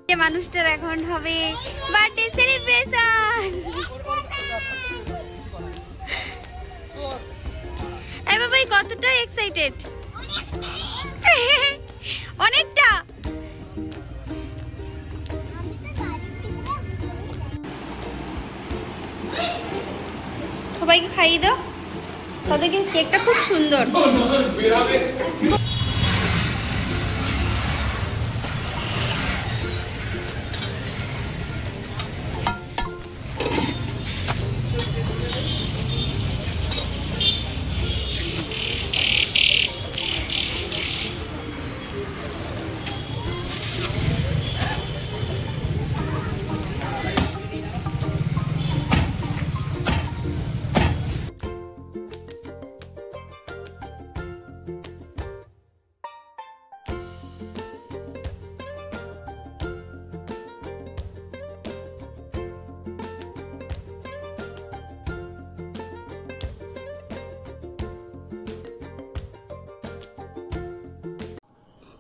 যে মানুষটার এখন হবে বার্থডে সেলিব্রেশন। এই বাবা কতটা এক্সাইটেড, অনেকটা। সবাইকে খাইয়ে দাও, তাদেরকে কেকটা খুব সুন্দর।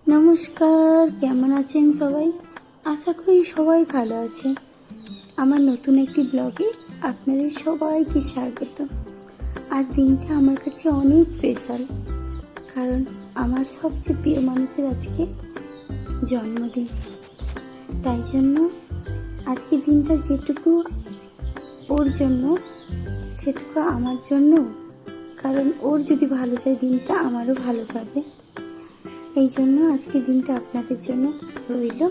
নমস্কার, কেমন আছেন সবাই? আশা করি সবাই ভালো আছে। আমার নতুন একটি ব্লগে আপনাদের সবাইকে স্বাগত। আজ দিনটা আমার কাছে অনেক স্পেশাল, কারণ আমার সবচেয়ে প্রিয় মানুষের আজকে জন্মদিন। তাই জন্য আজকে দিনটা যেটুকু ওর জন্য সেটুকু আমার জন্য, কারণ ওর যদি ভালো যায় দিনটা আমারও ভালো যাবে। এই জন্য আজকে দিনটা আপনাদের জন্য রইল।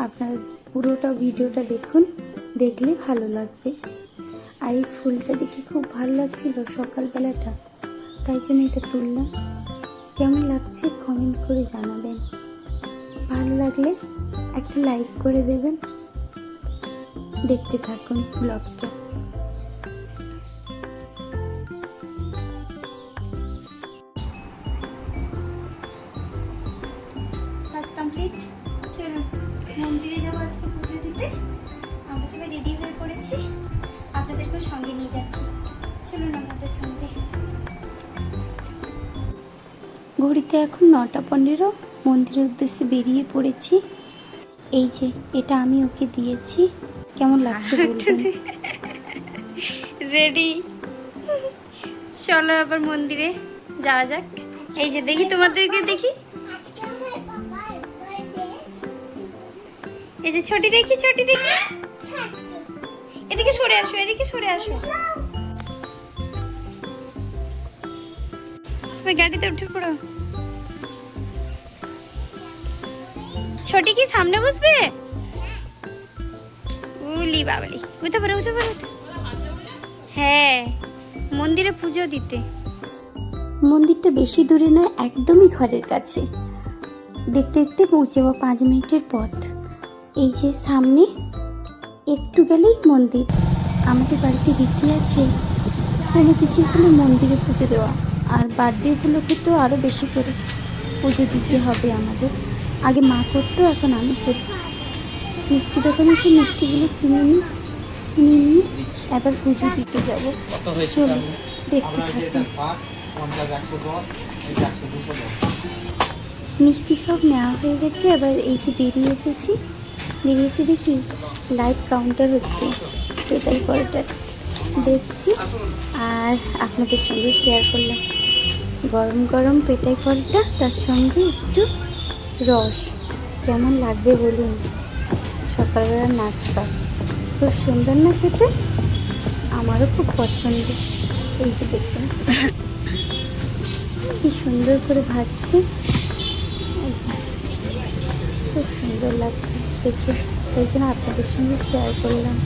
আপনারা পুরোটা ভিডিওটা দেখুন, দেখলে ভালো লাগবে। আর এই ফুলটা দেখে খুব ভালো লাগছিল সকালবেলাটা, তাই জন্য এটা তুললাম। কেমন লাগছে কমেন্ট করে জানাবেন। ভালো লাগলে একটা লাইক করে দেবেন। দেখতে থাকুন ব্লগটা। কমপ্লিট। চলুন মন্দিরে যাবো আজকে পুজো দিতে। আমরা সবাই রেডি হয়ে পড়েছি, আপনাদেরকেও সঙ্গে নিয়ে যাচ্ছি। চলুন আমাদের সঙ্গে। ঘড়িতে এখন 9:15। মন্দিরের উদ্দেশ্যে বেরিয়ে পড়েছি। এই যে এটা আমি ওকে দিয়েছি, কেমন লাগছে বলবেন। রেডি, চলো আবার মন্দিরে যাওয়া যাক। এই যে দেখি তোমাদেরকে, দেখি এই যে ছোটি দেখি, ছোটি দেখি। এদিকে সরে আসো, এদিকে সরে আসো। সবাই গাড়িতে উঠে পড়ো। ছোটি কি সামনে বসবে? উলি বাবালি, উঠে পড়ো, উঠে পড়ো। হ্যাঁ, মন্দিরে পুজো দিতে। মন্দিরটা বেশি দূরে নয়, একদমই ঘরের কাছে। দেখতে দেখতে পৌঁছে যাবো 5 মিনিটের পথ। এই যে সামনে একটু গেলেই মন্দির। আমাদের বাড়িতে রীতি আছে কোনো কিছু হলে মন্দিরে পুজো দেওয়া, আর বার্থডেগুলোকে তো আরও বেশি করে পুজো দিতে হবে আমাদের। আগে মা করতো, এখন আমি করি। মিষ্টি দোকানে এসে মিষ্টিগুলো কিনে নিয়ে এবার পুজো দিতে যাবো। চলো দেখতে থাকুন। মিষ্টি সব নেওয়া হয়ে গেছে। এবার এই যে বেরিয়ে এসে দেখি লাইভ কাউন্টার হচ্ছে, পেটাই পরোটা দেখছি আর আপনাদের সঙ্গে শেয়ার করলাম। গরম গরম পেটাই পরোটা, তার সঙ্গে একটু রস। কেমন লাগবে বলুন, সকালবেলার নাস্তা খুব সুন্দর না খেতে? আমারও খুব পছন্দ। এই যে দেখুন কি সুন্দর করে ভাজছে, খুব সুন্দর লাগছে দেখে, তাই জন্য আপনাদের সঙ্গে শেয়ার করলাম।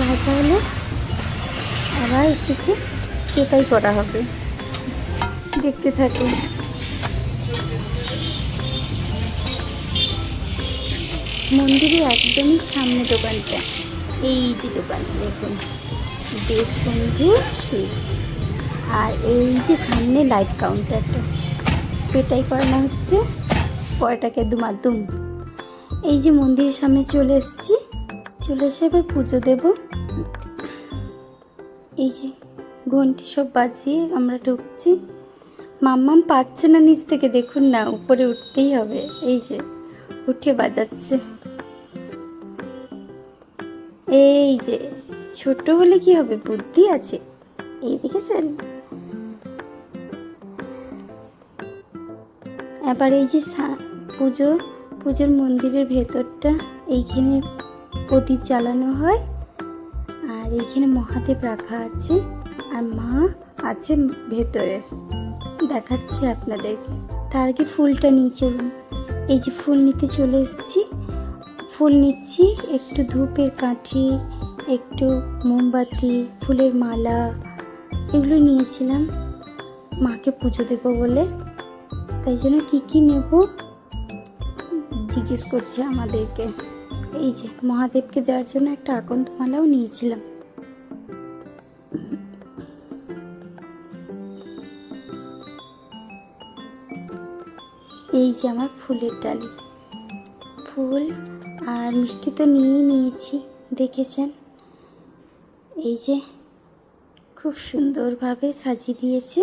ভাজা হলে আবার একটু পেটাই করা হবে, দেখতে থাকুন। মন্দিরে একদমই সামনে দোকানটা, এই যে দোকানটা দেখুন, দেশবন্ধু সুইটস। আর এই যে সামনে লাইভ কাউন্টারটা, পেটাই করানো হচ্ছে পরোটাকে দুমাদুম। এই যে মন্দিরের সামনে চলে এসে এবার পুজো দেব। এই যে ঘন্টি সব বাজিয়ে আমরা ঢুকছি। মাম্মাম পাচ্ছে না নিচ থেকে, দেখুন না, উপরে উঠতেই হবে। এই যে উঠে বাজাচ্ছে। এই যে ছোট হলে কি হবে, বুদ্ধি আছে। এই দেখেছেন? এবার এই যে পুজোর মন্দিরের ভেতরটা, এইখানে প্রদীপ জ্বালানো হয়, আর এইখানে মহাদেব রাখা আছে, আর মা আছে ভেতরে। দেখাচ্ছি আপনাদেরকে। তার আগে ফুলটা নিয়ে চলুন। এই যে ফুল নিতে চলে এসেছি, ফুল নিচ্ছি। একটু ধূপের কাঠি, একটু মোমবাতি, ফুলের মালা, এগুলো নিয়েছিলাম মাকে পুজো দেবো বলে। তাই জন্য কী নেব জিজ্ঞেস করছে আমাদেরকে। এই যে মহাদেবকে দেওয়ার জন্য একটা আকন্দ মালাও নিয়েছিলাম। এই যে আমার ফুলের ডালি, ফুল আর মিষ্টি তো নিয়েছি, দেখেছেন। এই যে খুব সুন্দরভাবে সাজিয়ে দিয়েছে।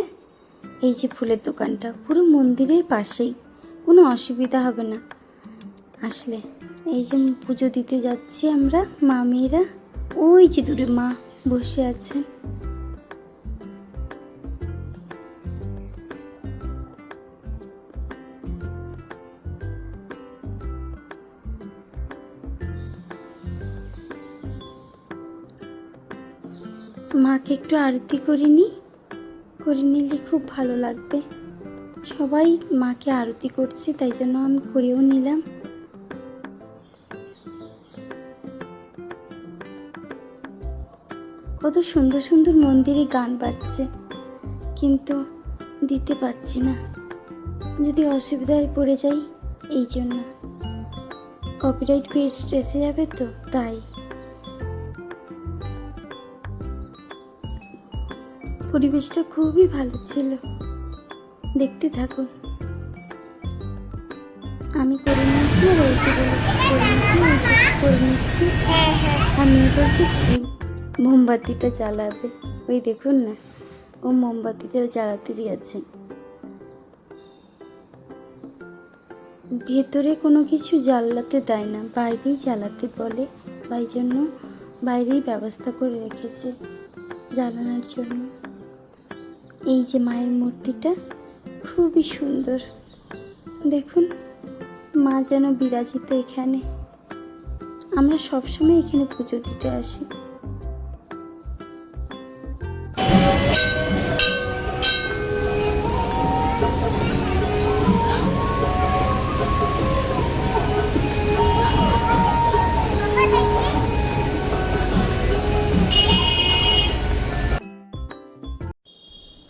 এই যে ফুলের দোকানটা পুরো মন্দিরের পাশেই, কোনো অসুবিধা হবে না আসলে। এই যে পুজো দিতে যাচ্ছি আমরা মা মেয়েরা। ওই যে দূরে মা বসে আছেন। মাকে একটু আরতি করে নিলে খুব ভালো লাগবে। সবাই মাকে আরতি করছে, তাই জন্য আমি করেও নিলাম। কত সুন্দর সুন্দর মন্দিরে গান বাজছে, কিন্তু দিতে পারছি না, যদি অসুবিধায় পড়ে যাই এই জন্য। কপিরাইট এসে যাবে তো, তাই। পরিবেশটা খুবই ভালো ছিল, দেখতে থাকুন। আমি করে নিচ্ছি, আর ওইকে বলেছি করে নিচ্ছি। আমি বলছি মোমবাতিটা জ্বালাবে। ওই দেখুন না, ও মোমবাতিটা জ্বালাতে দিয়েছে। ভেতরে কোনো কিছু জ্বালাতে দেয় না, বাইরেই জ্বালাতে বলে, তাই জন্য বাইরেই ব্যবস্থা করে রেখেছে জ্বালানোর জন্য। এই যে মায়ের মূর্তিটা খুবই সুন্দর, দেখুন মা যেন বিরাজিত এখানে। আমরা সবসময় এখানে পুজো দিতে আসি।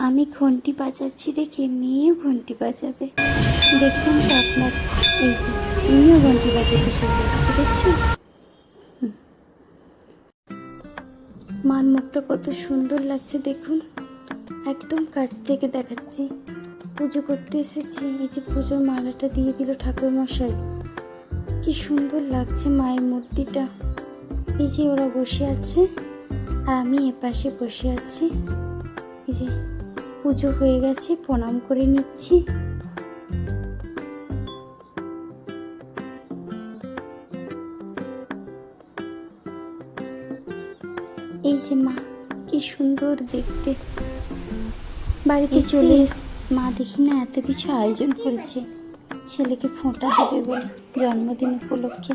আমি ঘন্টি বাজাচ্ছি দেখে মেয়েও ঘন্টি বাজাবে, দেখুন তো আপনার। এই যে মেয়েও ঘন্টি বাজাতে চলে এসছে, দেখছি। মার মুখটা কত সুন্দর লাগছে দেখুন, একদম কাছ থেকে দেখাচ্ছি। পুজো করতে এসেছি, এই যে পুজোর মালাটা দিয়ে দিল ঠাকুর মশাই, কি সুন্দর লাগছে মায়ের মূর্তিটা। এই যে ওরা বসে আছে, আর আমি এপাশে বসে আছি। এই যে পুজো হয়ে গেছে, প্রণাম করে নিচ্ছি। এই যে মা, কি সুন্দর দেখতে। বাড়িতে চলে মা দেখি না এত কিছু আয়োজন করেছে, ছেলেকে ফোঁটা দেবে বলে জন্মদিন উপলক্ষে।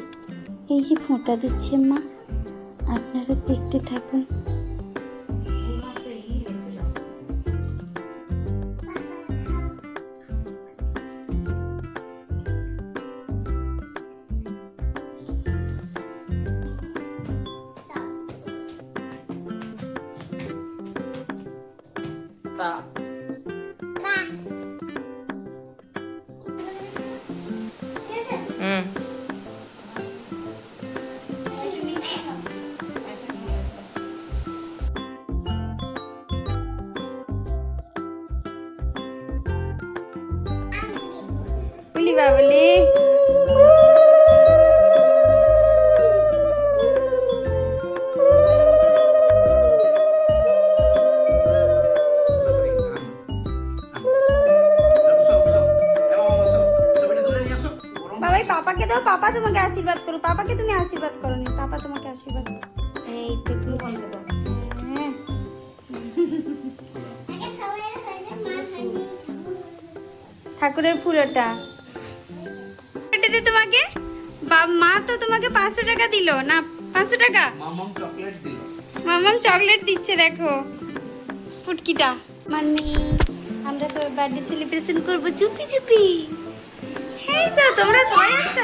এই যে ফোঁটা দিচ্ছে মা, আপনারা দেখতে থাকুন। বাবলি বাবাই এই পাপাকে দাও, পাপা তোমাকে আশীর্বাদ করো। পাপাকে তুমি আশীর্বাদ করো নি, পাপা তোমাকে আশীর্বাদ করো। এই তো তুমি হ্যাঁ। ঠাকুরের ফুল ওটা। এটাতে তোমাকে মা তো তোমাকে 500 টাকা দিল না, 500 টাকা মামাম চকলেট দিল। মামাম চকলেট দিচ্ছে দেখো ফুটকিটা। মানে আমরা সবাই বার্থডে সেলিব্রেশন করবো চুপি চুপি। হ্যাঁ তো তোমরা সবাই আসছো।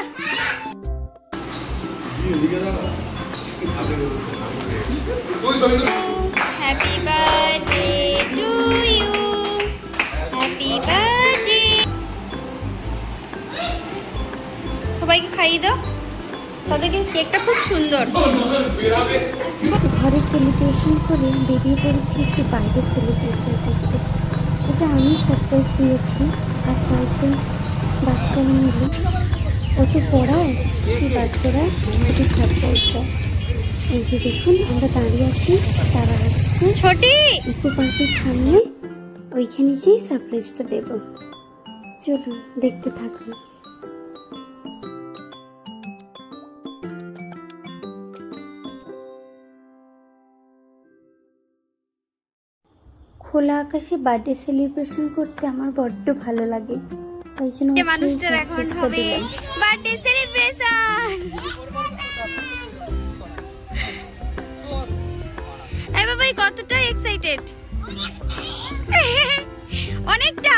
Happy birthday to you, happy birthday. সবাইকে খাইয়ে দাও, তাদেরকে কেকটা খুব সুন্দর। ঘরে সেলিব্রেশন করে বেরিয়ে পড়েছি একটু বাইরে সেলিব্রেশন করতে। এটা আমি সারপ্রাইজ দিয়েছি আর কয়েকজন বাচ্চারা মিলে। অত পড়ায় একটু বাচ্চারা একটু সারপ্রাইজ দেয়। এই যে দেখুন আমরা দাঁড়িয়ে আছি, তারা আসছে ছোটি ইকো পার্কের সামনে, ওইখানে যেই সারপ্রাইজটা দেব। চলুন দেখতে থাকুন। খোলা আকাশে বার্থডে সেলিব্রেশন করতে আমার বড্ড ভালো লাগে, তাই জন্য ওকে এই মানুষটার এখন সারপ্রাইজটা হবে দিলাম। Birthday celebration. এই বাবা কতটা এক্সাইটেড, অনেকটা।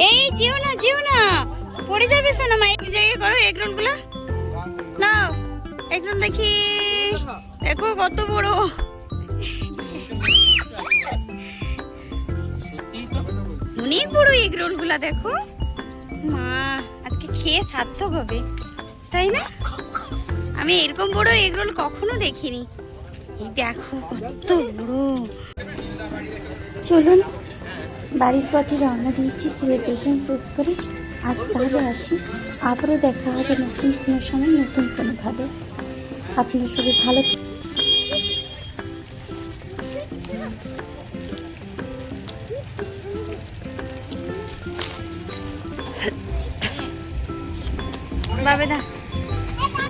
এই যেও না পড়ে যাবে সোনা মা। এক জায়গায় করো এগ রোল গুলা নাও। এগ রোল দেখি, দেখো কত বড়। অনেক বড় এগ রোল গুলা দেখো। মা আজকে খেয়ে সার্থক হবে, তাই না? আমি এরকম বড় এগ রোল কখনো দেখিনি। এই দেখো কত বড়। চলুন বাড়ির পথে রওনা দিয়েছি সেলিব্রেশন শেষ করে। আজ তাহলে আসি, আবারও দেখা হবে নতুন কোনো সময় নতুন কোনোভাবে। আপনারা সবাই ভালো বাবেদা